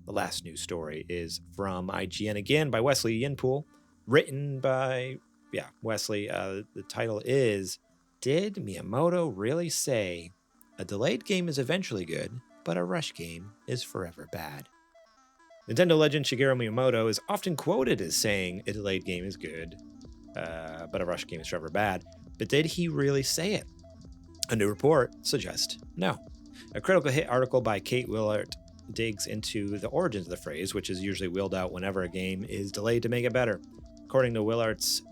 the last news story is from IGN again by Wesley Yinpool, written by Wesley. The title is, "Did Miyamoto really say a delayed game is eventually good, but a rush game is forever bad?" Nintendo legend Shigeru Miyamoto is often quoted as saying a delayed game is good, but a rush game is forever bad. But did he really say it? A new report suggests no. A critical hit article by Kate Willard digs into the origins of the phrase, which is usually wheeled out whenever a game is delayed to make it better. According to Willard's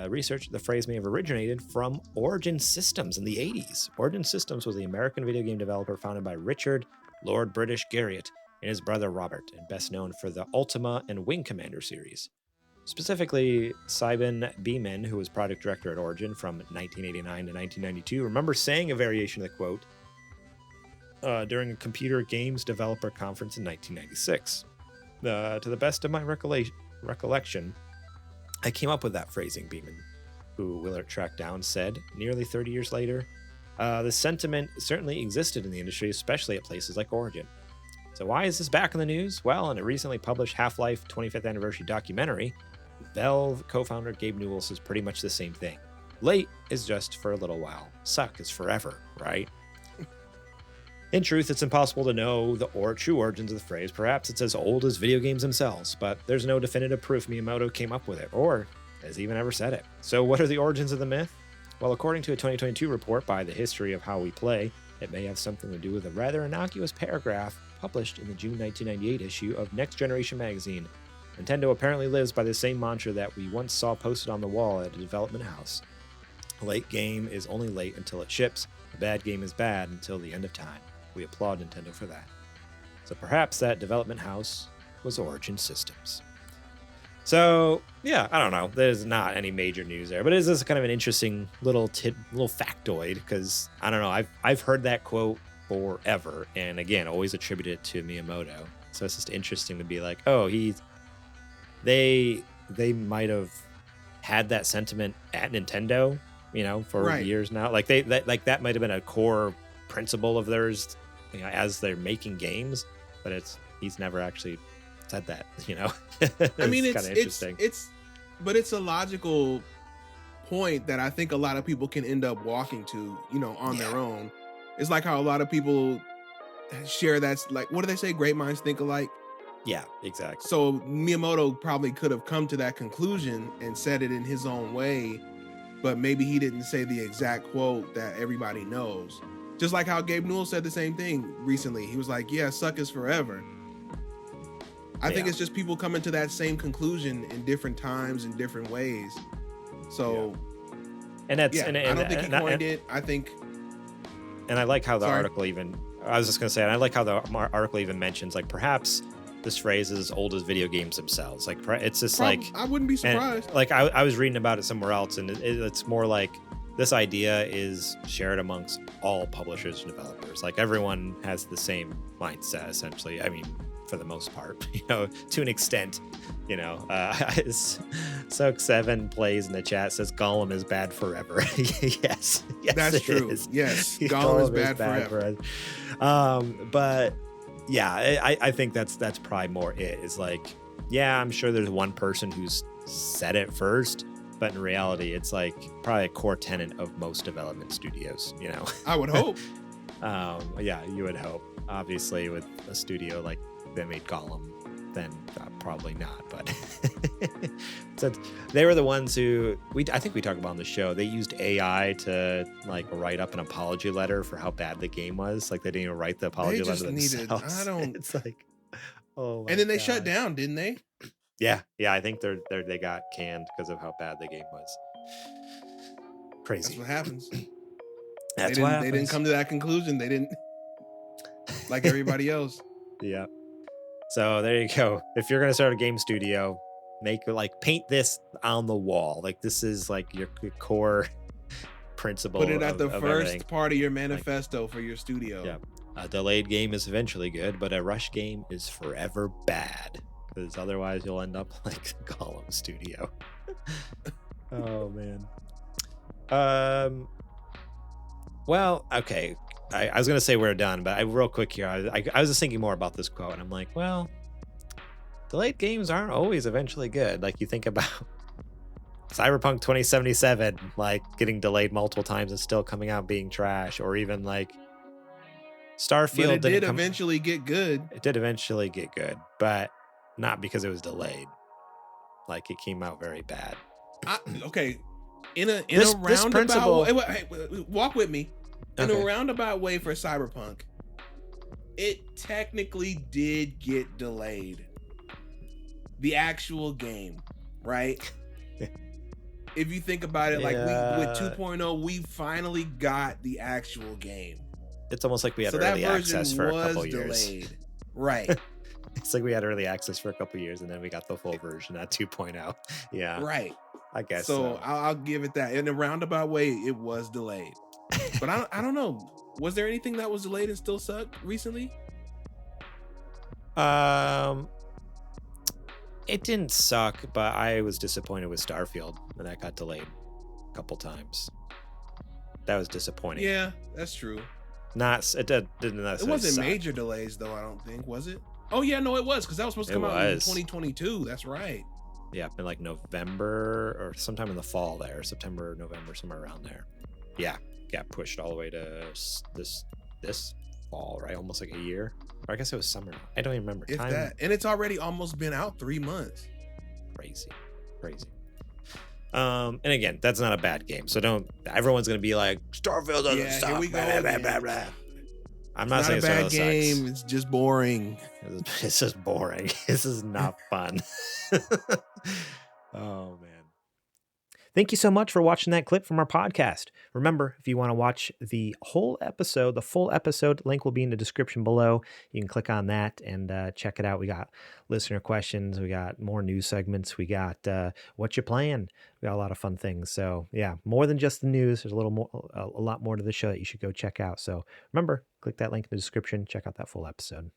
research, the phrase may have originated from Origin Systems in the 80s. Origin Systems was the American video game developer founded by Richard Lord British Garriott and his brother Robert, and best known for the Ultima and Wing Commander series. Specifically, Simon Beeman, who was product director at Origin from 1989 to 1992, remembers saying a variation of the quote during a computer games developer conference in 1996. To the best of my recollection, I came up with that phrasing, Beeman, who Willard tracked down, said nearly 30 years later. The sentiment certainly existed in the industry, especially at places like Origin. So why is this back in the news? Well, in a recently published Half-Life 25th anniversary documentary, Valve co-founder Gabe Newell says pretty much the same thing. Late is just for a little while. Suck is forever, right? In truth, it's impossible to know the true origins of the phrase. Perhaps it's as old as video games themselves, but there's no definitive proof Miyamoto came up with it, or has even ever said it. So what are the origins of the myth? Well, according to a 2022 report by The History of How We Play, it may have something to do with a rather innocuous paragraph published in the June 1998 issue of Next Generation magazine. Nintendo apparently lives by the same mantra that we once saw posted on the wall at a development house. A late game is only late until it ships. A bad game is bad until the end of time. We applaud Nintendo for that. So perhaps that development house was Origin Systems. So, yeah, I don't know. There's not any major news there, but it is just kind of an interesting little factoid, because I don't know. I've heard that quote forever, and again, always attributed it to Miyamoto. So it's just interesting to be like, oh, they might have had that sentiment at Nintendo, for years now. Like that might have been a core principle of theirs, as they're making games, but he's never actually said that, I mean, it's kind of interesting. But it's a logical point that I think a lot of people can end up walking to, on their own. It's like how a lot of people share that's like, what do they say? Great minds think alike. Yeah, exactly. So Miyamoto probably could have come to that conclusion and said it in his own way, but maybe he didn't say the exact quote that everybody knows. Just like how Gabe Newell said the same thing recently. He was like, yeah, suck is forever. I think it's just people coming to that same conclusion in different times in different ways. So, and that's, I don't think he coined it. I think. And I like how the article even, I was just going to say, and I like how the article even mentions, like, perhaps this phrase is as old as video games themselves. Like, it's just like, I wouldn't be surprised. And, like, I was reading about it somewhere else, and it's more like this idea is shared amongst all publishers and developers. Like, everyone has the same mindset, essentially. I mean, for the most part, to an extent, Soak7 plays in the chat, says Gollum is bad forever. yes, that's true. Is. Yes, Gollum is bad forever. But yeah, I think that's probably more it. Is like, yeah, I'm sure there's one person who's said it first, but in reality, it's like probably a core tenet of most development studios. I would hope. Yeah, you would hope. Obviously, with a studio like that made Gollum, then probably not. But so they were the ones who I think we talked about on the show. They used AI to like write up an apology letter for how bad the game was. Like, they didn't even write the apology letter themselves. It's like, oh. And then they shut down, didn't they? Yeah. I think they got canned because of how bad the game was. Crazy. That's what happens. They didn't come to that conclusion. They didn't, like everybody else. Yeah. So there you go. If you're gonna start a game studio, paint this on the wall. Like, this is like your core principle. Put it at the first everything. part of your manifesto for your studio. Yeah. A delayed game is eventually good, but a rush game is forever bad. Because otherwise you'll end up like Gollum Studio. Oh man. Well, okay. I was gonna say we're done, but real quick here, I was just thinking more about this quote, and I'm like, well, delayed games aren't always eventually good. Like you think about Cyberpunk 2077, like getting delayed multiple times and still coming out being trash, or even like Starfield. But it did come, eventually get good. It did eventually get good, but not because it was delayed. Like it came out very bad. Okay, in a roundabout way, walk with me. In a roundabout way for Cyberpunk, it technically did get delayed. The actual game, right? If you think about it, like with 2.0, we finally got the actual game. It's almost like we had early access for a couple years. Delayed. Right. It's like we had early access for a couple years and then we got the full version at 2.0. Yeah. Right. I guess so. I'll give it that. In a roundabout way, it was delayed. But I don't know. Was there anything that was delayed and still sucked recently? It didn't suck, but I was disappointed with Starfield when that got delayed a couple times. That was disappointing. Yeah, that's true. It wasn't suck. Major delays though, I don't think, was it? Oh yeah, no, it was, because that was supposed to come out in 2022. That's right. Yeah, in like November or sometime in the fall there, September, November, somewhere around there. Yeah, got pushed all the way to this fall, right? Almost like a year. Or I guess it was summer. I don't even remember. If that, and it's already almost been out 3 months. Crazy. And again, that's not a bad game. So everyone's gonna be like, Starfield doesn't suck. Here we go. Blah, blah, blah. I'm not saying it's not a bad game. It's just boring. It's just boring. This is not fun. Oh man. Thank you so much for watching that clip from our podcast. Remember, if you want to watch the whole episode, the full episode, link will be in the description below. You can click on that and check it out. We got listener questions. We got more news segments. We got what you playing. We got a lot of fun things. So yeah, more than just the news. There's a lot more to the show that you should go check out. So remember, click that link in the description. Check out that full episode.